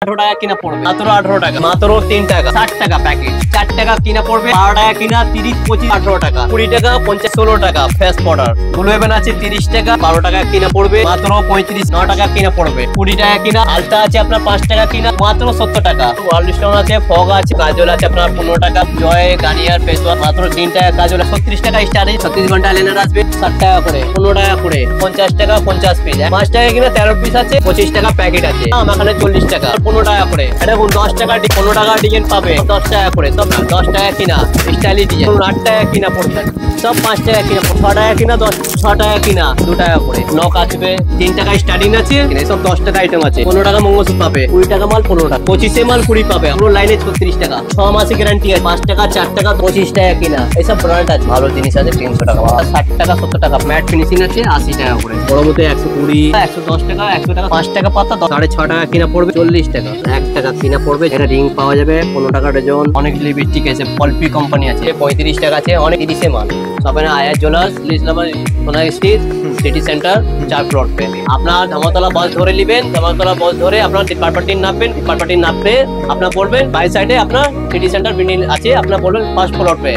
18 টাকা কিনা পড়বে, মাত্র 18 টাকা, মাত্র 3 টাকা, 60 টাকা প্যাকেট, 4 টাকা কিনা পড়বে, 12 টাকা কিনা, 30 25 18 টাকা, 20 টাকা 50 16 টাকা ফেস পাউডার, ব্লু হেভেন আছে 30 টাকা, 12 টাকা কিনা পড়বে, মাত্র 35 9 টাকা কিনা পড়বে, 20 টাকা কিনা, আলতা আছে আপনার 5 টাকা কিনা, মাত্র 70 টাকা, ওয়ার্ল্ড স্টোন আছে, ফগ আছে, কাজল আছে আপনার 15 টাকা, জয় গার্নিয়ার ফেস ওয়াশ মাত্র 3 টাকা, কাজল 36 টাকা স্টারে, 36 ঘন্টা আইলাইনার আসবে 60 টাকা করে, 15 টাকা করে, 50 টাকা 50 পিস, 5 টাকা কিনা 13 পিস আছে, 25 টাকা প্যাকেট আছে, এখানে 40 টাকা, 15 টাকা করে, এটা 10 টাকা 15 টাকা ডিজাইন পাবে, 10 টাকা করে, সব 10 টাকা কিনা স্টাইলি ডিজাইন, 8 টাকা কিনা পড়বে, সব 5 টাকা কিনা, 6 টাকা কিনা, 6 টাকা কিনা 2 টাকা করে, নক আসবে 3 টাকা স্টার্টিং আছে, সব 10 টাকা আইটেম আছে, 15 টাকা মঙ্গলসূত্র পাবে, 20 টাকা মাল 15 টাকা, 25 মাল 20 পাবে, পুরো লাইনে 36 টাকা, 6 মাসে গ্যারান্টি আছে, 5 টাকা 4 টাকা 25 টাকা কিনা, এইসব ব্র্যান্ড আছে, ভালো জিনিস আছে 300 টাকা, 60 টাকা 70 টাকা, ম্যাট ফিনিশিং আছে 80 টাকা করে, বড় মতো 120 110 টাকা, 100 টাকা, 5 টাকা পাতা 6.5 টাকা কিনা পড়বে, 40 টাকা, 1 টাকা কিনা পড়বে, এটা রিং পাওয়া যাবে 15 টাকা ডজন, অনেক লিপস্টিক আছে, পলপি কোম্পানি আছে 35 টাকা আছে, অনেক 30 মাল, সব না আয়া jewellers list number 19 street city centre 4 floor पे আপনার ধামাতলা বাস ধরে নেবেন, ধামাতলা বাস ধরে আপনার ডিপার্টমেন্টে নামবেন, ডিপার্টমেন্টে নামবে আপনার বলবেন বাই সাইডে আপনার সিটি সেন্টার বিল্ডিং আছে, আপনার বলবেন ফার্স্ট ফ্লোর पे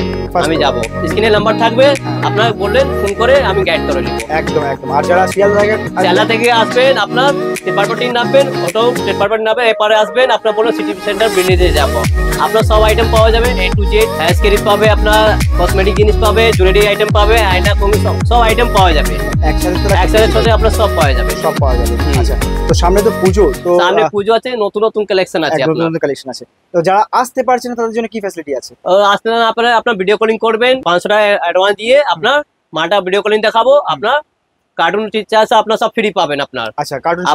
আমি যাব, স্ক্রিনে নাম্বার থাকবে, আপনার বললেন ফোন করে আমি গাইড করে দেব, একদম একদম। আর যারা শিয়ালদা থেকে আসবেন আপনার ডিপার্টমেন্টে নামবেন, অটো ডিপার্টমেন্ট নামবে এপারে আসবেন, আপনার বলবেন সিটি সেন্টার বিল্ডিং এ যাব, আপনার সব আইটেম পাওয়া যাবে A to Z, হেয়ার স্কেরিজ পাবে, আপনার কসমেটিক জিনিস পাবে, জুয়েলারি আইটেম পাবে, আয়না কমি সব আইটেম পাওয়া যাবে, একসাথে সাথে আপনার সব পাওয়া যাবে, সব পাওয়া যাবে। আচ্ছা, তো সামনে তো পুজো, তো সামনে পুজো আছে, নতুন নতুন কালেকশন আছে, নতুন নতুন কালেকশন আছে, তো যারা আসতে পারছে না তাদের জন্য কি ফ্যাসিলিটি আছে? আসতে না আপনার ভিডিও কলিং করবেন, 500 টাকা অ্যাডভান্স দিয়ে আপনার মাটা ভিডিও কলিং দেখাবো, আপনার কার্টুন টিচার্স আপনার সব ফ্রি পাবেন আপনার। আচ্ছা, কার্টুন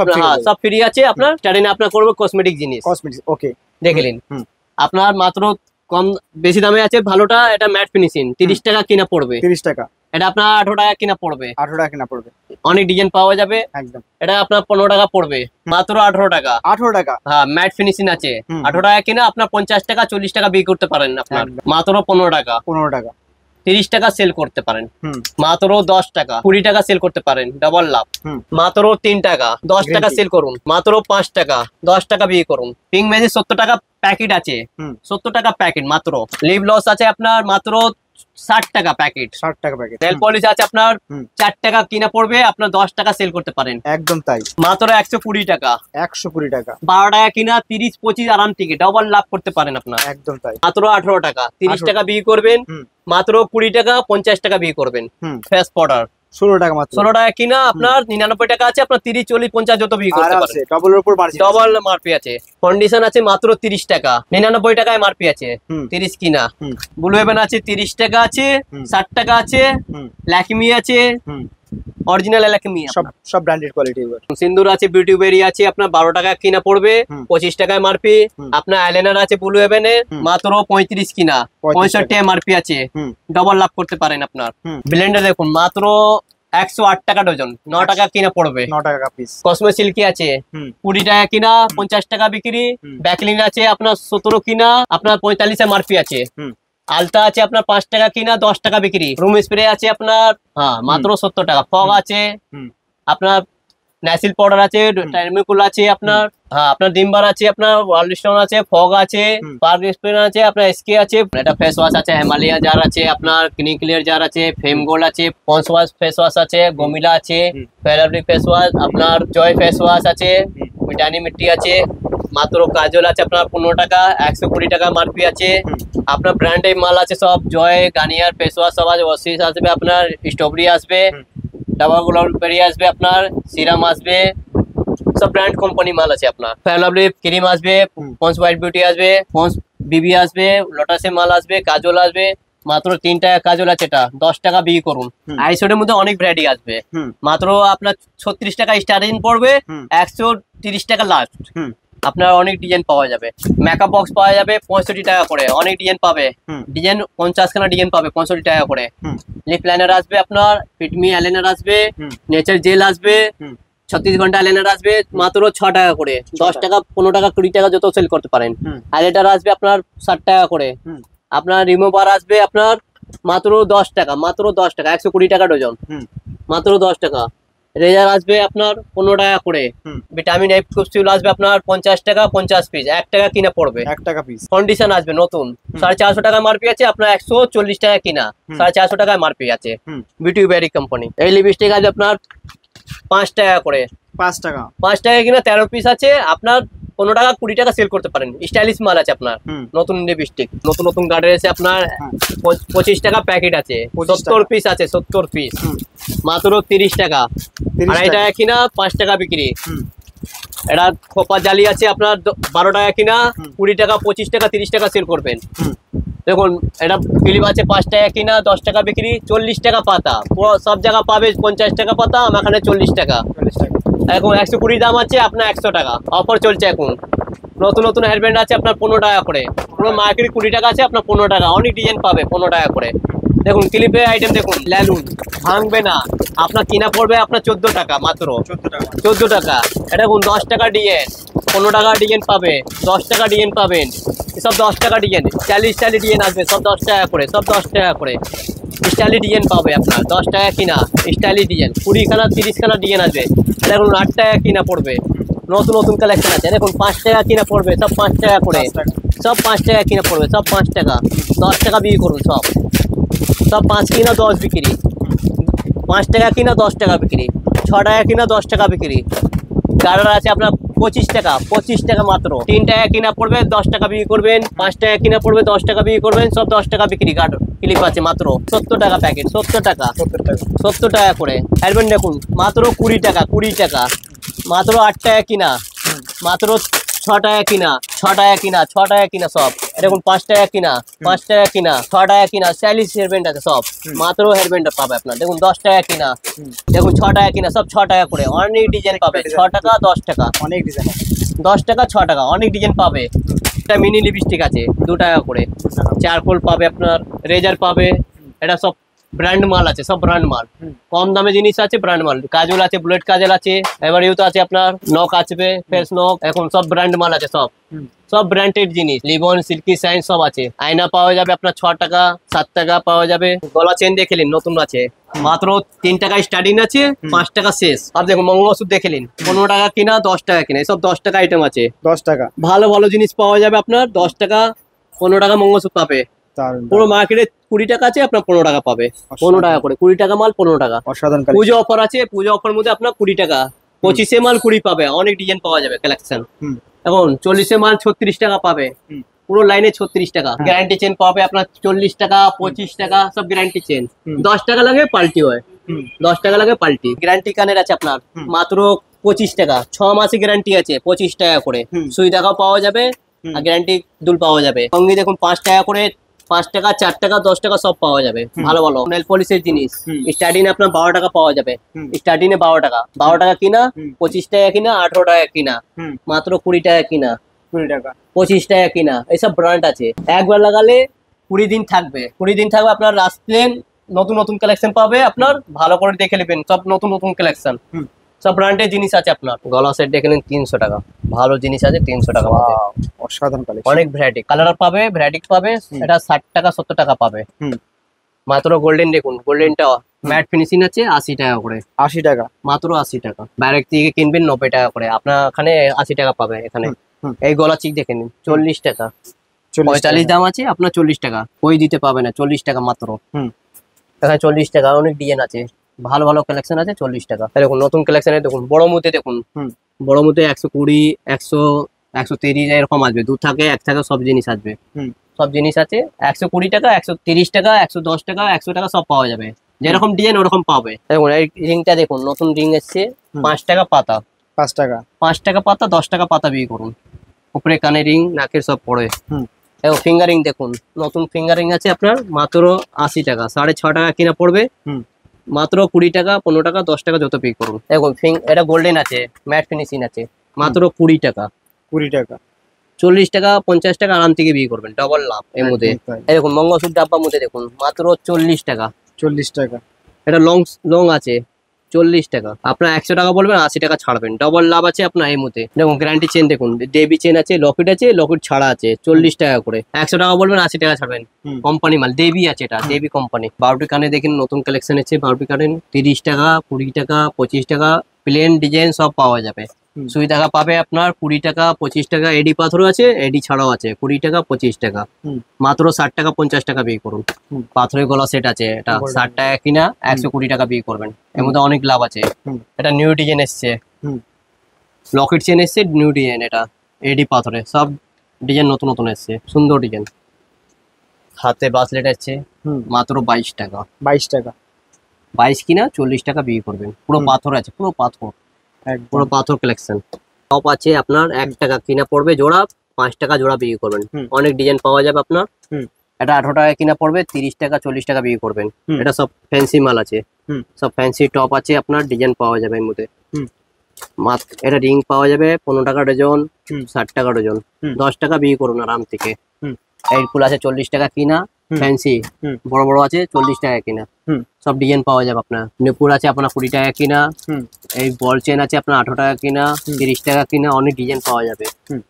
সব ফ্রি আছে, আপনার স্টার্টিং আপনার করবে কসমেটিক জিনিস, কসমেটিক্স, ওকে দেখে নিন, আপনার মাত্র কম বেশি দামে আছে, ভালোটা এটা ম্যাট ফিনিশিং 30 টাকা কিনা পড়বে, 30 টাকা, এটা আপনার 18 টাকা কিনা পড়বে, 18 টাকা কিনা পড়বে, অনেক ডিজাইন পাওয়া যাবে, একদম, এটা আপনার 15 টাকা পড়বে, মাত্র 18 টাকা, 18 টাকা, হ্যাঁ ম্যাট ফিনিশিং আছে, 18 টাকা কিনা আপনার 50 টাকা 40 টাকা বিক্রি করতে পারেন, আপনার মাত্র 15 টাকা, 15 টাকা, 30 টাকা সেল করতে পারেন, মাত্র 10 টাকা, 20 টাকা সেল করতে পারেন, ডাবল লাভ, মাত্র 3 টাকা, 10 টাকা সেল করুন, মাত্র 5 টাকা, 10 টাকা বিক্রি করুন, পিঙ্ক ম্যাজিক 70 টাকা প্যাকেট আছে, 70 টাকা প্যাকেট মাত্র, লিপ লস আছে আপনার মাত্র 60 টাকা প্যাকেট, 60 টাকা প্যাকেট, নেল পলিশ আছে আপনার 4 টাকা কিনা পড়বে, আপনার 10 টাকা সেল করতে পারেন, একদম তাই, মাত্র 120 টাকা, 120 টাকা, 12 টাকা কিনা 30 25 আরাম থেকে ডাবল লাভ করতে পারেন আপনার, একদম তাই, মাত্র 18 টাকা, 30 টাকা বিক্রি করবেন, মাত্র 20 টাকা 50 টাকা বিক্রি করবেন, ফেস পাউডার 16 টাকা মাত্র, 16 টাকা কিনা আপনার 99 টাকা আছে, আপনার 30 40 50 যত বিক্রি করতে পারেন, ডবলের উপর মার্জিন, ডবল এমআরপি আছে, কন্ডিশন আছে মাত্র 30 টাকা, 99 টাকা এমআরপি আছে, 30 কিনা, ব্লু হেভেন আছে 30 টাকা আছে, 60 টাকা আছে, ল্যাকমি আছে, অরিজিনাল ল্যাকমি, সব ব্র্যান্ডেড কোয়ালিটি, সিন্দুর আছে, বিউটি বেরি আছে আপনার 12 টাকা কিনা পড়বে, 25 টাকা এমআরপি, আপনার আইলাইনার আছে ব্লু হেভেনের মাত্র 35 কিনা, 65 এমআরপি আছে, ডবল লাভ করতে পারেন আপনার, ব্লেন্ডার দেখুন মাত্র 108 টাকা ডজন, 9 টাকা কিনা পড়বে, 9 টাকা পিস, কসমে সিল্কি আছে 20 টাকা কিনা, 50 টাকা বিক্রি, ব্যাকলিন আছে আপনার 17 কিনা, আপনার 45 এমআরপি আছে, আলতা আছে আপনার 5 টাকা কিনা, 10 টাকা বিক্রি, রুম স্প্রে আছে আপনার হ্যাঁ মাত্র 70 টাকা, ফগ আছে আপনার, ন্যাসিল পাউডার আছে, টার্মিকুল আছে আপনার, হ্যাঁ আপনার ডিম্বার আছে, আপনার ওয়ার্ল্ড স্টোন আছে, ফগ আছে, পার্ক স্প্রে আছে, আপনার এসকে আছে, এটা ফেস ওয়াশ আছে, হিমালয়া জার আছে, আপনার ক্লিন ক্লিয়ার জার আছে, ফেম গোল্ড আছে, পন্স ওয়াশ ফেস ওয়াশ আছে, গমিলা আছে, ফেরাবলি ফেস ওয়াশ, আপনার জয় ফেস ওয়াশ আছে, মিটানি মিট্টি আছে, মাত্র কাজল আছে আপনার 15 টাকা, 120 টাকা এমআরপি আছে, আপনার ব্র্যান্ডের মাল আছে সব, জয় গার্নিয়ার ফেস ওয়াশ সব আছে, ওয়াশিস আসবে আপনার, স্ট্রবেরি আসবে, ডাবল গোলাপ বেরিয়ে আসবে, আপনার সিরাম আসবে, সব ব্র্যান্ড কোম্পানি মাল আছে, আপনার ফেয়ারলাভলি ক্রিম আসবে, পন্স হোয়াইট বিউটি আসবে, পন্স বিবি আসবে, লোটাসের মাল আসবে, কাজল আসবে, মাত্র 3 টাকা কাজল আছে, এটা 10 টাকা বিক্রি করুন, আইশ্যাডোর মধ্যে অনেক ভ্যারাইটি আসবে, মাত্র আপনার 36 টাকা স্টার্টিং পড়বে, 130 টাকা লাস্ট, আপনার অনেক ডিজাইন পাওয়া যাবে, মেকআপ বক্স পাওয়া যাবে 65 টাকা করে, অনেক ডিজাইন পাবে, ডিজাইন 50 খানা ডিজাইন পাবে 65 টাকা করে, লিপ লাইনার আসবে আপনার, ফিটমি আইলাইনার আসবে, নেচার জেল আসবে, 36 ঘন্টা আইলাইনার আসবে মাত্র 6 টাকা করে, 10 টাকা 15 টাকা 20 টাকা যত সেল করতে পারেন, হাইলাইটার আসবে আপনার 60 টাকা করে, আপনার রিমুভার আসবে আপনার মাত্র 10 টাকা, মাত্র 10 টাকা, 120 টাকা ডজন, মাত্র 10 টাকা, রেজার আসবে আপনার 15 টাকা করে। হুম। ভিটামিন এফ ক্যাপসুল আসবে আপনার 50 টাকা 50 পিস, 1 টাকা কিনা পড়বে। 1 টাকা পিস। কন্ডিশন আসবে নতুন 450 টাকা মারপি আছে, আপনার 140 টাকা কিনা, 450 টাকায় মারপি আছে। বিউটি বেরি কোম্পানি। এই লিপস্টিক আছে আপনার 5 টাকা করে। 5 টাকা। 5 টাকা কিনা 13 পিস আছে, আপনার 15 টাকা 20 টাকা সেল করতে পারেন। স্টাইলিশ মাল আছে আপনার। নতুন লিপস্টিক, নতুন নতুন গার্ডের আছে আপনার। 25 টাকা প্যাকেট আছে, 70 পিস আছে, 70 পিস মাত্র 30 টাকা। 2.5 টাকা কিনা, 5 টাকা বিক্রি। এটা খোপা জালি আছে আপনার 12 টাকা কিনা, 20 টাকা 25 টাকা 30 টাকা সেল করবেন। দেখুন এটা ক্লিপ আছে 5 টাকা কিনা, 10 টাকা বিক্রি, 40 টাকা পাতা। সব জায়গা পাবে 50 টাকা পাতা, আমার এখানে 40 টাকা। এখন 120 দাম আছে, আপনার 100 টাকা অফার চলছে এখন। নতুন নতুন হেয়ারব্যান্ড আছে আপনার 15 টাকা করে। পুরো মার্কেট 20 টাকা আছে, আপনার 15 টাকা। অনেক ডিজাইন পাবে 15 টাকা করে। দেখুন ক্লিপের আইটেম দেখুন, ল্যালুন ভাঙবে না, আপনার কিনা পড়বে আপনার 14 টাকা মাত্র। 14 টাকা। এটা দেখুন 10 টাকা ডিজাইন, 15 টাকা ডিজাইন পাবে, 10 টাকা ডিজাইন পাবেন। সব 10 টাকা ডিজাইন, স্টাইলিশ ডিজাইন আসবে, সব 10 টাকা করে, সব 10 টাকা করে। স্টাইলিশ ডিজাইন পাবে আপনার 10 টাকা কিনা, স্টাইলিশ ডিজাইন 20 খানা 30 খানা ডিজাইন আসবে। দেখুন 8 টাকা কিনা পড়বে। নতুন নতুন কালেকশন আছে, দেখুন 5 টাকা কিনা পড়বে, সব 5 টাকা করে। সব 5 টাকা কিনা পড়বে, সব 5 টাকা। 10 টাকা বিক্রি করুন, সব 5 কিনা 10 বিক্রি। 5 টাকা কিনা 10 টাকা বিক্রি, 6 টাকা কিনা 10 টাকা বিক্রি। গার্ডার আছে আপনার 25 টাকা, 25 টাকা মাত্র। 3 টাকা কিনা পড়বে, 10 টাকা বিক্রি করবেন। 5 টাকা কিনা পড়বে, 10 টাকা বিক্রি করবেন, সব 10 টাকা বিক্রি। গার্ডার ক্লিপ আছে মাত্র 70 টাকা প্যাকেট, 70 টাকা। 70 টাকা করে। হেয়ারব্যান্ড দেখুন মাত্র 20 টাকা, 20 টাকা মাত্র। 8 টাকা কিনা, মাত্র 6 টাকা কিনা, 6 টাকা কিনা, 6 টাকা কিনা সব। দেখুন 5 টাকা কিনা, 5 টাকা কিনা, 6 টাকা কিনা। স্টাইলিশ হেয়ারব্যান্ড আছে সব, মাত্র হেয়ারব্যান্ড পাবে আপনার। দেখুন 10 টাকা কিনা, দেখুন 6 টাকা কিনা, সব 6 টাকা করে। অনেক ডিজাইন পাবে, 6 টাকা 10 টাকা। অনেক ডিজাইন। 10 টাকা 6 টাকা, অনেক ডিজাইন পাবে। একটা মিনি লিপস্টিক আছে 2 টাকা করে। চারকোল পাবে আপনার, রেজার পাবে। এটা সব ব্র্যান্ড মাল আছে, সব ব্র্যান্ড মাল। কম দামে জিনিস আছে, ব্র্যান্ড মাল। কাজল আছে, বুলেট কাজল আছে, এবার ইউতো আছে আপনার, নক আসবে, ফেস নক। এখন সব ব্র্যান্ড মাল আছে, সব সব ব্র্যান্ডেড জিনিস। লিবন, সিল্কি সাইন সব আছে। আয়না পাওয়া যাবে আপনার 6 টাকা, 7 টাকা পাওয়া যাবে। গলা চেন দেখেলেন নতুন আছে, মাত্র 3 টাকা স্টার্টিং আছে, 5 টাকা শেষ। আর দেখুন মঙ্গলসূত্র দেখেলেন 15 টাকা কিনা, 10 টাকা কিনা, সব 10 টাকা আইটেম আছে। 10 টাকা। ভালো ভালো জিনিস পাওয়া যাবে আপনার 10 টাকা, 15 টাকা মঙ্গলসূত্র পাবে। পুরো মার্কেটে 20 টাকা আছে, আপনার 15 টাকা পাবে। 15 টাকা করে, 20 টাকা মাল 15 টাকা। অসাধারণ। পুজো অফার আছে, পুজো অফার মধ্যে আপনার 20 টাকা। 25-এ মাল 20 পাবে, অনেক ডিজাইন পাওয়া যাবে কালেকশন। এখন 40-এ মাল 36 টাকা পাবে, পুরো লাইনে 36 টাকা। গ্যারান্টি চেন পাবে আপনার 40 টাকা, 25 টাকা, সব গ্যারান্টি চেন। 10 টাকা লাগে পাল্টি হয়, 10 টাকা লাগে পাল্টি। গ্যারান্টি কানের আছে আপনার মাত্র 25 টাকা, 6 মাসে গ্যারান্টি আছে, 25 টাকা করে। সুই টাকাও পাওয়া যাবে আর গ্যারান্টি দুল পাওয়া যাবে। সঙ্গে দেখুন 5 টাকা করে, 5 টাকা, 4 টাকা, 10 টাকা সব পাওয়া যাবে। ভালো ভালো নেল পলিশের জিনিস স্টার্টিং আপনার 12 টাকা পাওয়া যাবে। স্টার্টিং এ 12 টাকা, 12 টাকা কিনা, 25 টাকা কিনা, 18 টাকা কিনা, মাত্র 20 টাকা কিনা, 20 টাকা, 25 টাকা কিনা। এইসব ব্র্যান্ড আছে। একবার লাগালে 20 দিন থাকবে, 20 দিন থাকবে। আপনার আসলেন, নতুন নতুন কালেকশন পাবে, আপনার ভালো করে দেখে নেবেন, সব নতুন নতুন কালেকশন। সব ব্র্যান্ডের জিনিস আছে আপনার। গলা সেট দেখে নিন 300 টাকা, ভালো জিনিস আছে 300 টাকা মধ্যে। অসাধারণ কালেকশন। অনেক ভ্যারাইটি কালার পাবে, ভ্যারাইটি পাবে। এটা 60 টাকা 70 টাকা পাবে মাত্র। গোল্ডেন দেখুন, গোল্ডেনটা ম্যাট ফিনিশিং আছে 80 টাকা করে। 80 টাকা মাত্র 80 টাকা। ডাইরেক্ট থেকে কিনবেন 90 টাকা করে, আপনার এখানে 80 টাকা পাবে এখানে। এই গলা চিক দেখে নিন 40 টাকা, 45 দাম আছে, আপনার 40 টাকা। ওই দিতে পাবে না, 40 টাকা মাত্র। এখানে 40 টাকা। অনেক ডিজাইন আছে, ভালো ভালো কালেকশন আছে, 40 টাকা। দেখুন নতুন কালেকশনে দেখুন, বড় মুতে দেখুন, বড় মুতে 120, 100, 130 এরকম আসবে। 2 থাকে 1 থাকে, সব জিনিস আসবে। সব জিনিস আছে। 120 টাকা, 130 টাকা, 110 টাকা, 100 টাকা সব পাওয়া যাবে। যেরকম ডিজাইন ওরকম পাবে। দেখুন এই রিংটা দেখুন, নতুন রিং এসছে 5 টাকা পাতা। 5 টাকা, 5 টাকা পাতা, 10 টাকা পাতা বিক্রি করুন। উপরে কানে রিং, নাকের সব পড়ে। দেখো ফিঙ্গারিং দেখুন, নতুন ফিঙ্গারিং আছে আপনার মাত্র 80 টাকা। 6.5 টাকা কিনা পড়বে, মাত্র 20 টাকা, 15 টাকা, 10 টাকা যত পে করুন। দেখুন এটা গোল্ডেন আছে, ম্যাট ফিনিশিং আছে, মাত্র 20 টাকা। 20 টাকা, 40 টাকা, 50 টাকা আরাম থেকে বিক্রি করবেন, ডবল লাভ এর মধ্যে। দেখুন মঙ্গলসূত্র ডাব্বার মধ্যে দেখুন, মাত্র 40 টাকা। 40 টাকা। এটা লং আছে 40 টাকা। আপনার 100 টাকা বলবেন 80 টাকা ছাড়বেন, ডবল লাভ আছে আপনার এই মুহূর্তে। দেখুন গ্যারান্টি চেন দেখুন, দেবী চেন আছে, লকেট আছে, লকেট ছাড়া আছে 40 টাকা করে। 100 টাকা বলবেন 80 টাকা ছাড়বেন। হুম। কোম্পানি মাল, দেবী আছে, এটা দেবী কোম্পানি। বারোটি কানে দেখেন নতুন কালেকশন আছে, বারোটি কানে 30 টাকা, 20 টাকা, 25 টাকা, প্লেন ডিজাইন সব পাওয়া যাবে। হুম। সুই টাকা পাবে আপনার 20 টাকা, 25 টাকা, এডি পাথরও আছে, এডি ছাড়াও আছে 20 টাকা, 25 টাকা। হুম। মাত্র 60 টাকা, 50 টাকা বিক্রি করুন। হুম। পাথরের গলা সেট আছে, এটা বড় 60 টাকা কিনা 120 টাকা বিক্রি করবেন। এর মধ্যে অনেক লাভ আছে। হুম। এটা নিউ ডিজাইন এসছে, হুম। লকেট চেন এসছে, নিউ ডিজাইন, এটা এডি পাথরে সব ডিজাইন নতুন নতুন এসছে, সুন্দর ডিজাইন। হাতে ব্রাসলেট এসছে, হুম। মাত্র 22 টাকা। 22 টাকা 22 কিনা 40 টাকা বিক্রি করবেন। পুরো হুম। পাথর আছে, পুরো পাথর, একদম। পুরো পাথর কালেকশন। টপ আছে আপনার 1 টাকা কিনা পড়বে জোড়া, 5 টাকা জোড়া বিক্রি করবেন। হুম। অনেক ডিজাইন পাওয়া যাবে আপনার। হুম। এটা 18 টাকা কিনা পড়বে, 30 টাকা 40 টাকা বিক্রি করবেন। হুম। এটা সব ফ্যান্সি মাল আছে, হুম। সব ফ্যান্সি টপ আছে আপনার, ডিজাইন পাওয়া যাবে এর মধ্যে। হুম। এটা রিং পাওয়া যাবে 15 টাকা ডজন, হুম। 60 টাকা ডজন। হুম। 10 টাকা বিক্রি করুন আরাম থেকে। হুম। এরকুল আছে 40 টাকা কিনা, হুম। ফ্যান্সি হুম। বড় বড় আছে 40 টাকা কিনা। হুম। সব ডিজাইন পাওয়া যাবে আপনার। নেপুর আছে আপনার 20 টাকা কিনা। হুম। এই বল চেন আছে আপনার 18 টাকা কিনা, হুম। 30 টাকা কিনা, অনেক ডিজাইন পাওয়া যাবে। হুম।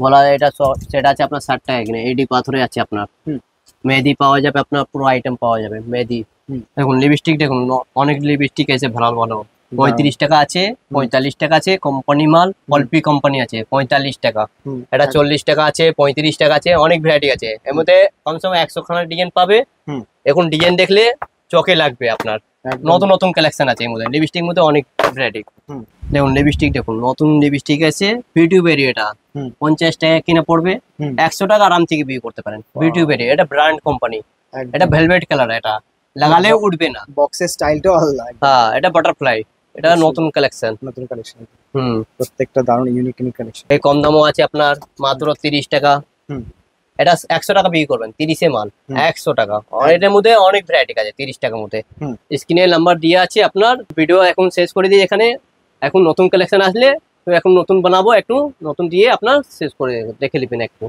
গলা এটা সেটা আছে আপনার 60 টাকা কিনা, এডি পাথরে আছে আপনার। হুম। মেহেদি পাওয়া যাবে আপনার, পুরো আইটেম পাওয়া যাবে মেহেদি। হুম। দেখুন লিপস্টিক দেখুন, অনেক লিপস্টিক আছে ভালো ভালো। 35 টাকা আছে, 45 টাকা আছে, কোম্পানি মাল, পলপি কোম্পানি আছে 45 টাকা। হুম। এটা 40 টাকা আছে, 35 টাকা আছে, অনেক ভ্যারাইটি আছে। এর মধ্যে কমসে কম 100 খানা ডিজাইন পাবে। হুম। এখন ডিজাইন দেখলে চোখে লাগবে আপনার। একদম। নতুন নতুন কালেকশন আছে এর মধ্যে, লিপস্টিক মধ্যে অনেক ভ্যারাইটি। হুম। দেখুন লিপস্টিক দেখুন, নতুন লিপস্টিক আছে, বিউটি বেরি। এটা হুম। 50 টাকা কিনা পড়বে, হুম। 100 টাকা আরাম থেকে বিক্রি করতে পারেন। বিউটি বেরি এটা ব্র্যান্ড কোম্পানি, একদম। এটা ভেলভেট কালার, এটা লাগালে উঠবে না। বক্সের স্টাইলটাও আলাদা একদম। হ্যাঁ, এটা বাটারফ্লাই, এটা নতুন কালেকশন। নতুন কালেকশন, হুম। প্রত্যেকটা দারুণ ইউনিক কালেকশন। এই কম দামও আছে আপনার, মাত্র 30 টাকা। হুম। এটা 100 টাকা বিক্রি করবেন, 30-এ মাল, হুম। 100 টাকা। আর এটার মধ্যে অনেক ভ্যারাইটি আছে 30 টাকার মধ্যে। হুম। স্ক্রিনে নাম্বার দিয়ে আছে আপনার। ভিডিও এখন শেষ করে দিই এখানে। এখন নতুন কালেকশন আসলে তো এখন নতুন বানাবো, একটু নতুন দিয়ে আপনার শেষ করে দেখে নেবেন একটু।